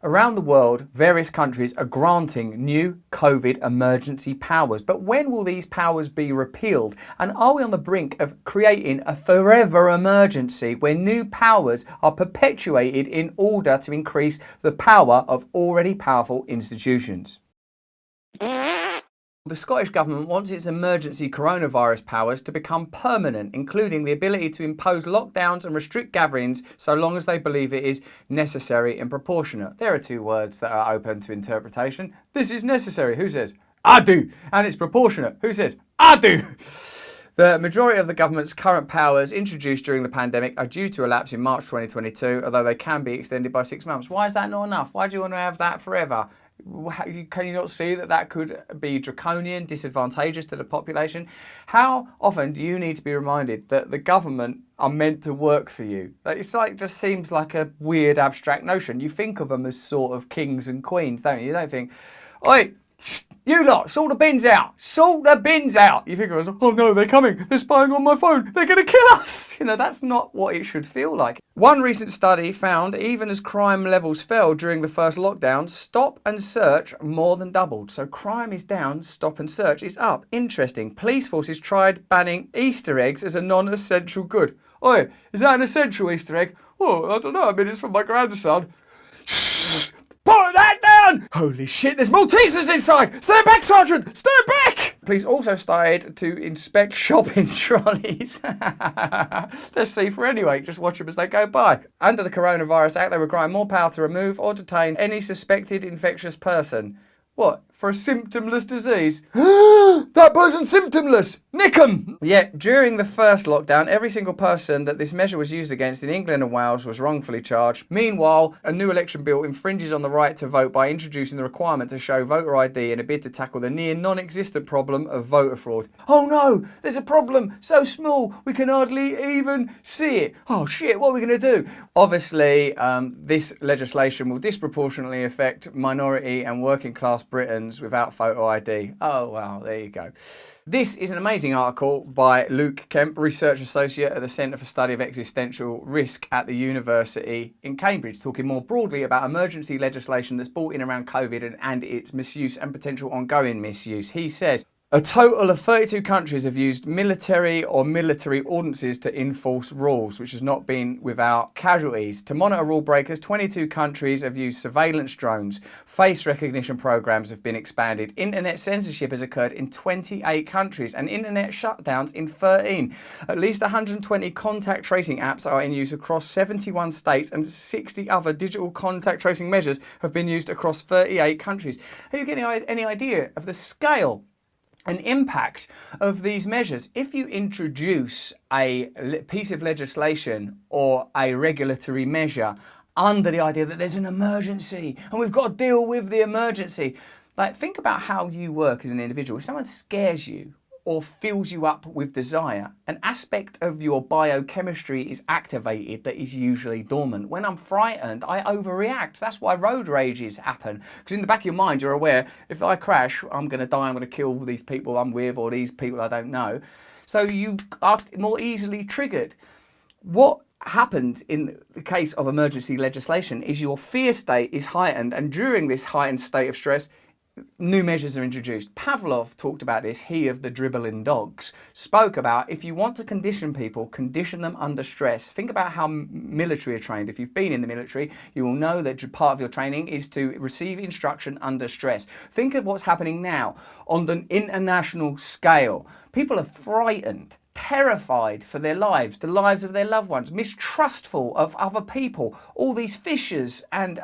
Around the world, various countries are granting new COVID emergency powers. But when will these powers be repealed? And are we on the brink of creating a forever emergency where new powers are perpetuated in order to increase the power of already powerful institutions? The Scottish Government wants its emergency coronavirus powers to become permanent, including the ability to impose lockdowns and restrict gatherings so long as they believe it is necessary and proportionate. There are two words that are open to interpretation. This is necessary. Who says? I do. And it's proportionate. Who says? I do. The majority of the government's current powers introduced during the pandemic are due to elapse in March 2022, although they can be extended by 6 months. Why is that not enough? Why do you want to have that forever? Can you not see that that could be draconian, disadvantageous to the population? How often do you need to be reminded that the government are meant to work for you? It's like, just seems like a weird abstract notion. You think of them as sort of kings and queens, don't you? You don't think, oi, you lot, sort the bins out. Sort the bins out. You think, oh no, they're coming. They're spying on my phone. They're going to kill us. You know, that's not what it should feel like. One recent study found even as crime levels fell during the first lockdown, stop and search more than doubled. So crime is down, stop and search is up. Interesting. Police forces tried banning Easter eggs as a non-essential good. Oi, is that an essential Easter egg? Oh, I don't know. I mean, it's from my grandson. Put that down! Holy shit, there's Maltesers inside! Stand back, Sergeant! Stand back! Police also started to inspect shopping trolleys. They're safer anyway, just watch them as they go by. Under the Coronavirus Act, they were granted more power to remove or detain any suspected infectious person. What? For a symptomless disease? That person's symptomless! Nick 'em! Yet, during the first lockdown, every single person that this measure was used against in England and Wales was wrongfully charged. Meanwhile, a new election bill infringes on the right to vote by introducing the requirement to show voter ID in a bid to tackle the near non-existent problem of voter fraud. Oh no! There's a problem so small we can hardly even see it. Oh shit, what are we going to do? Obviously, this legislation will disproportionately affect minority and working class Britons without photo ID. Oh, well, there you go. This is an amazing article by Luke Kemp, Research Associate at the Centre for Study of Existential Risk at the University in Cambridge, talking more broadly about emergency legislation that's brought in around COVID and its misuse and potential ongoing misuse. He says, a total of 32 countries have used military or military ordinances to enforce rules, which has not been without casualties. To monitor rule breakers, 22 countries have used surveillance drones. Face recognition programs have been expanded. Internet censorship has occurred in 28 countries and internet shutdowns in 13. At least 120 contact tracing apps are in use across 71 states and 60 other digital contact tracing measures have been used across 38 countries. Are you getting any idea of the scale and impact of these measures? If you introduce a piece of legislation or a regulatory measure under the idea that there's an emergency and we've got to deal with the emergency, like, think about how you work as an individual. If someone scares you or fills you up with desire, an aspect of your biochemistry is activated that is usually dormant. When I'm frightened, I overreact. That's why road rages happen. Because in the back of your mind, you're aware, if I crash, I'm going to die, I'm going to kill these people I'm with or these people I don't know. So you are more easily triggered. What happened in the case of emergency legislation is your fear state is heightened, and during this heightened state of stress, new measures are introduced. Pavlov talked about this, he of the dribbling dogs, spoke about if you want to condition people, condition them under stress. Think about how military are trained. If you've been in the military, you will know that part of your training is to receive instruction under stress. Think of what's happening now on the international scale. People are frightened, terrified for their lives, the lives of their loved ones, mistrustful of other people, all these fissures and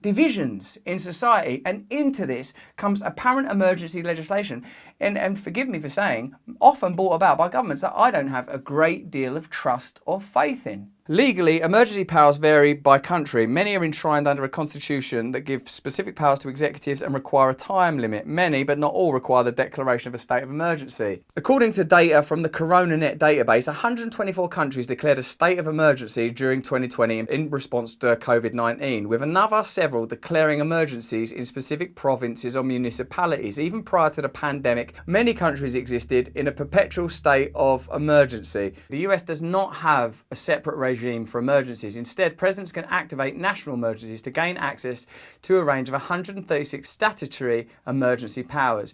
divisions in society. And into this comes apparent emergency legislation, and forgive me for saying, often brought about by governments that I don't have a great deal of trust or faith in. Legally, emergency powers vary by country. Many are enshrined under a constitution that gives specific powers to executives and require a time limit. Many, but not all, require the declaration of a state of emergency. According to data from the CoronaNet database, 124 countries declared a state of emergency during 2020 in response to COVID-19, with another several declaring emergencies in specific provinces or municipalities. Even prior to the pandemic, many countries existed in a perpetual state of emergency. The US does not have a separate regime regime for emergencies. Instead, presidents can activate national emergencies to gain access to a range of 136 statutory emergency powers.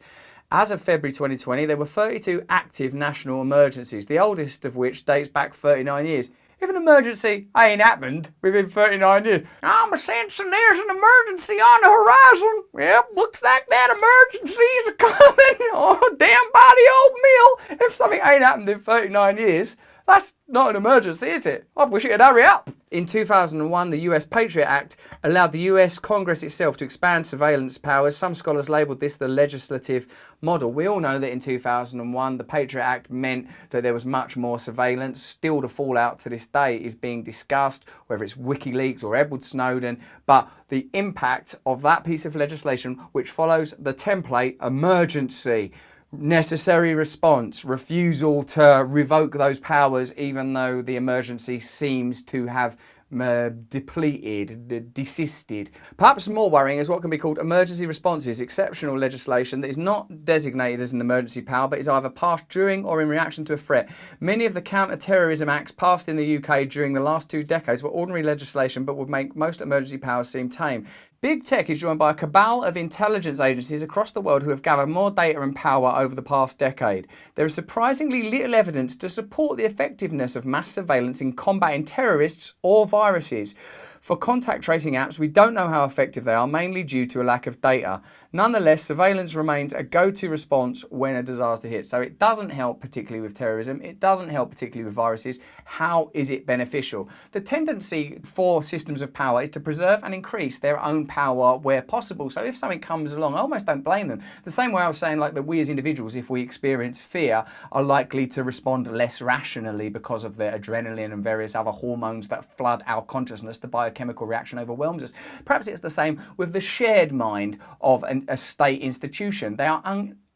As of February 2020, there were 32 active national emergencies, the oldest of which dates back 39 years. If an emergency ain't happened within 39 years, I'm sensing there's an emergency on the horizon. Yep, looks like that emergency's coming. Oh, damn body oatmeal. If something ain't happened in 39 years, that's not an emergency, is it? I wish it'd hurry up. In 2001, the US Patriot Act allowed the US Congress itself to expand surveillance powers. Some scholars labelled this the legislative model. We all know that in 2001, the Patriot Act meant that there was much more surveillance. Still, the fallout to this day is being discussed, whether it's WikiLeaks or Edward Snowden. But the impact of that piece of legislation, which follows the template emergency, necessary response, refusal to revoke those powers even though the emergency seems to have depleted, desisted. Perhaps more worrying is what can be called emergency responses, exceptional legislation that is not designated as an emergency power but is either passed during or in reaction to a threat. Many of the counter-terrorism acts passed in the UK during the last 2 decades were ordinary legislation but would make most emergency powers seem tame. Big tech is joined by a cabal of intelligence agencies across the world who have gathered more data and power over the past decade. There is surprisingly little evidence to support the effectiveness of mass surveillance in combating terrorists or viruses. For contact tracing apps, we don't know how effective they are, mainly due to a lack of data. Nonetheless, surveillance remains a go-to response when a disaster hits. So it doesn't help particularly with terrorism. It doesn't help particularly with viruses. How is it beneficial? The tendency for systems of power is to preserve and increase their own power where possible. So if something comes along, I almost don't blame them. The same way I was saying like that we as individuals, if we experience fear, are likely to respond less rationally because of the adrenaline and various other hormones that flood our consciousness. The biochemical reaction overwhelms us. Perhaps it's the same with the shared mind of a state institution. They are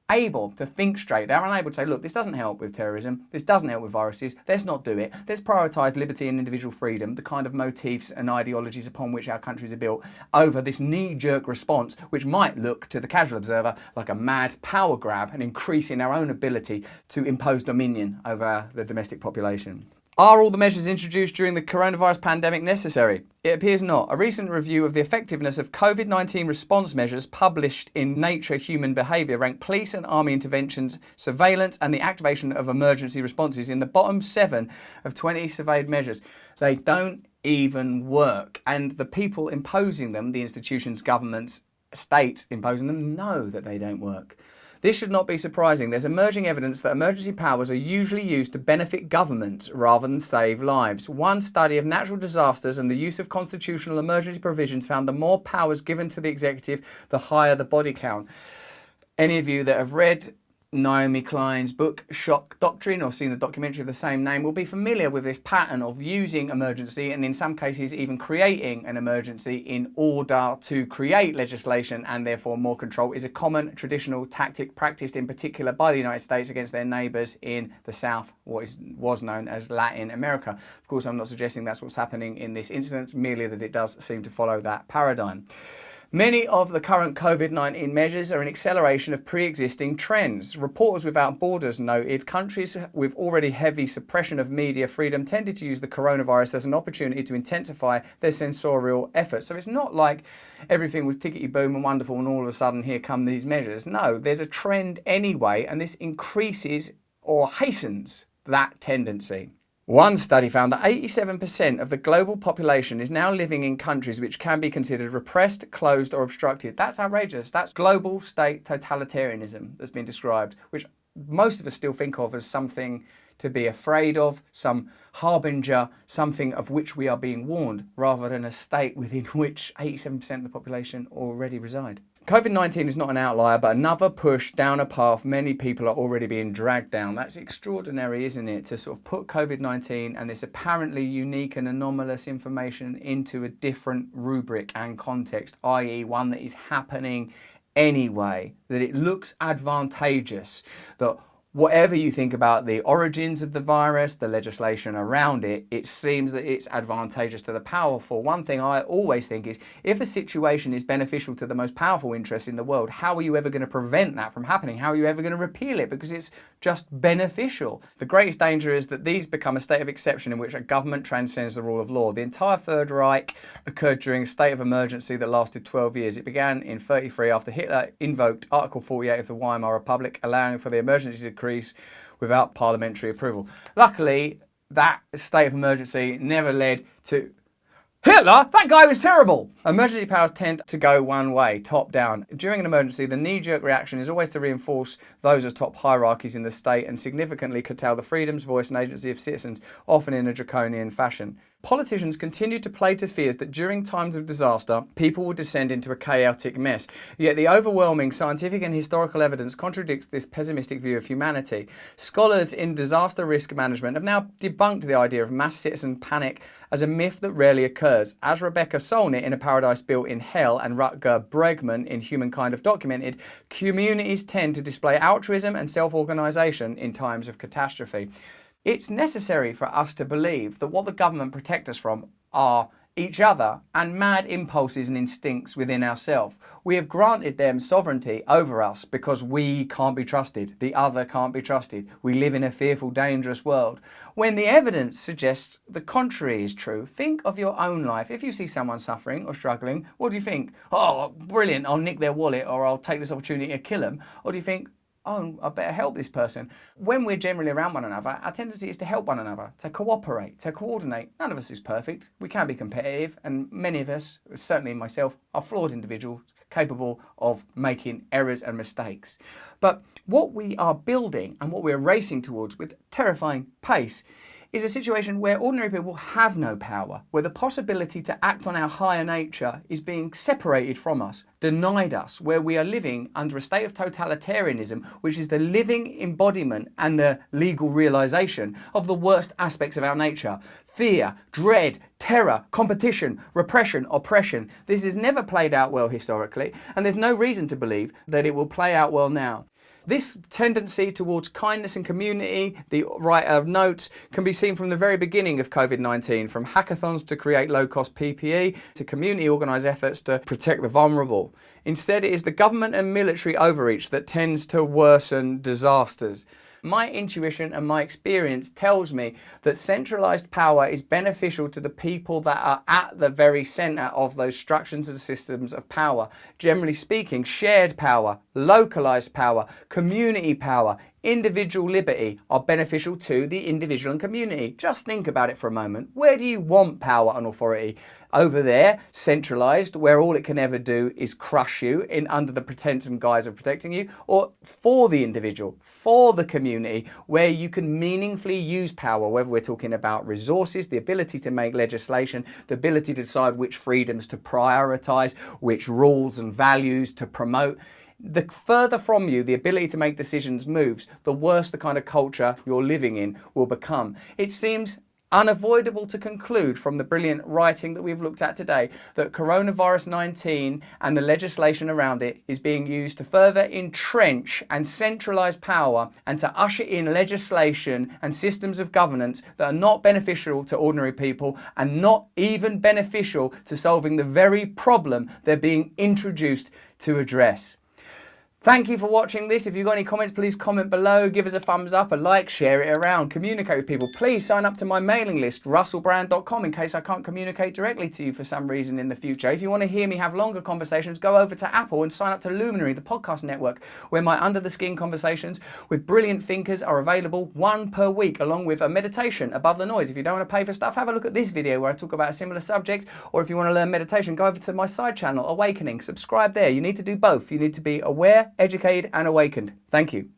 unable to think straight. They're unable to say, look, this doesn't help with terrorism. This doesn't help with viruses. Let's not do it. Let's prioritise liberty and individual freedom, the kind of motifs and ideologies upon which our countries are built, over this knee-jerk response, which might look to the casual observer like a mad power grab and increase in our own ability to impose dominion over the domestic population. Are all the measures introduced during the coronavirus pandemic necessary? It appears not. A recent review of the effectiveness of COVID-19 response measures published in Nature Human Behaviour ranked police and army interventions, surveillance and the activation of emergency responses in the bottom 7 of 20 surveyed measures. They don't even work. And the people imposing them, the institutions, governments, states imposing them, know that they don't work. This should not be surprising. There's emerging evidence that emergency powers are usually used to benefit governments rather than save lives. One study of natural disasters and the use of constitutional emergency provisions found the more powers given to the executive, the higher the body count. Any of you that have read Naomi Klein's book, Shock Doctrine, or seen a documentary of the same name, will be familiar with this pattern of using emergency and in some cases even creating an emergency in order to create legislation and therefore more control is a common traditional tactic practiced in particular by the United States against their neighbours in the South, what was known as Latin America. Of course, I'm not suggesting that's what's happening in this instance, merely that it does seem to follow that paradigm. Many of the current COVID-19 measures are an acceleration of pre-existing trends. Reporters Without Borders noted countries with already heavy suppression of media freedom tended to use the coronavirus as an opportunity to intensify their censorial efforts. So it's not like everything was tickety-boom and wonderful and all of a sudden here come these measures. No, there's a trend anyway, and this increases or hastens that tendency. One study found that 87% of the global population is now living in countries which can be considered repressed, closed or obstructed. That's outrageous. That's global state totalitarianism that's been described, which most of us still think of as something to be afraid of, some harbinger, something of which we are being warned, rather than a state within which 87% of the population already reside. COVID-19 is not an outlier, but another push down a path many people are already being dragged down. That's extraordinary, isn't it? To sort of put COVID-19 and this apparently unique and anomalous information into a different rubric and context, i.e. one that is happening anyway, that it looks advantageous, that Whatever you think about the origins of the virus, the legislation around it, it seems that it's advantageous to the powerful. One thing I always think is, if a situation is beneficial to the most powerful interests in the world, how are you ever going to prevent that from happening? How are you ever going to repeal it? Because it's just beneficial. The greatest danger is that these become a state of exception in which a government transcends the rule of law. The entire Third Reich occurred during a state of emergency that lasted 12 years. It began in 1933 after Hitler invoked Article 48 of the Weimar Republic, allowing for the emergency decrees without parliamentary approval. Luckily, that state of emergency never led to Hitler. That guy was terrible. Emergency powers tend to go one way, top down. During an emergency, the knee-jerk reaction is always to reinforce those as top hierarchies in the state and significantly curtail the freedoms, voice and agency of citizens, often in a draconian fashion. Politicians continue to play to fears that during times of disaster, people will descend into a chaotic mess. Yet the overwhelming scientific and historical evidence contradicts this pessimistic view of humanity. Scholars in disaster risk management have now debunked the idea of mass citizen panic as a myth that rarely occurs. As Rebecca Solnit in A Paradise Built in Hell and Rutger Bregman in Humankind have documented, communities tend to display altruism and self-organisation in times of catastrophe. It's necessary for us to believe that what the government protect us from are each other and mad impulses and instincts within ourselves. We have granted them sovereignty over us because we can't be trusted. The other can't be trusted. We live in a fearful, dangerous world. When the evidence suggests the contrary is true, think of your own life. If you see someone suffering or struggling, what do you think? Oh, brilliant, I'll nick their wallet, or I'll take this opportunity to kill them. Or do you think, oh, I better help this person? When we're generally around one another, our tendency is to help one another, to cooperate, to coordinate. None of us is perfect. We can be competitive, and many of us, certainly myself, are flawed individuals capable of making errors and mistakes. But what we are building and what we're racing towards with terrifying pace is a situation where ordinary people have no power, where the possibility to act on our higher nature is being separated from us, denied us, where we are living under a state of totalitarianism, which is the living embodiment and the legal realization of the worst aspects of our nature. Fear, dread, terror, competition, repression, oppression. This has never played out well historically, and there's no reason to believe that it will play out well now. This tendency towards kindness and community, the writer of notes, can be seen from the very beginning of COVID-19, from hackathons to create low-cost PPE to community organised efforts to protect the vulnerable. Instead, it is the government and military overreach that tends to worsen disasters. My intuition and my experience tells me that centralised power is beneficial to the people that are at the very centre of those structures and systems of power. Generally speaking, shared power, localised power, community power, individual liberty are beneficial to the individual and community. Just think about it for a moment. Where do you want power and authority? Over there, centralised, where all it can ever do is crush you in under the pretense and guise of protecting you, or for the individual, for the community, where you can meaningfully use power, whether we're talking about resources, the ability to make legislation, the ability to decide which freedoms to prioritise, which rules and values to promote. The further from you the ability to make decisions moves, the worse the kind of culture you're living in will become. It seems unavoidable to conclude from the brilliant writing that we've looked at today that coronavirus 19 and the legislation around it is being used to further entrench and centralise power and to usher in legislation and systems of governance that are not beneficial to ordinary people and not even beneficial to solving the very problem they're being introduced to address. Thank you for watching this. If you've got any comments, please comment below. Give us a thumbs up, a like, share it around, communicate with people. Please sign up to my mailing list, russellbrand.com, in case I can't communicate directly to you for some reason in the future. If you want to hear me have longer conversations, go over to Apple and sign up to Luminary, the podcast network, where my under the skin conversations with brilliant thinkers are available, one per week, along with a meditation above the noise. If you don't want to pay for stuff, have a look at this video where I talk about a similar subject. Or if you want to learn meditation, go over to my side channel, Awakening. Subscribe there. You need to do both. You need to be aware, educated and awakened. Thank you.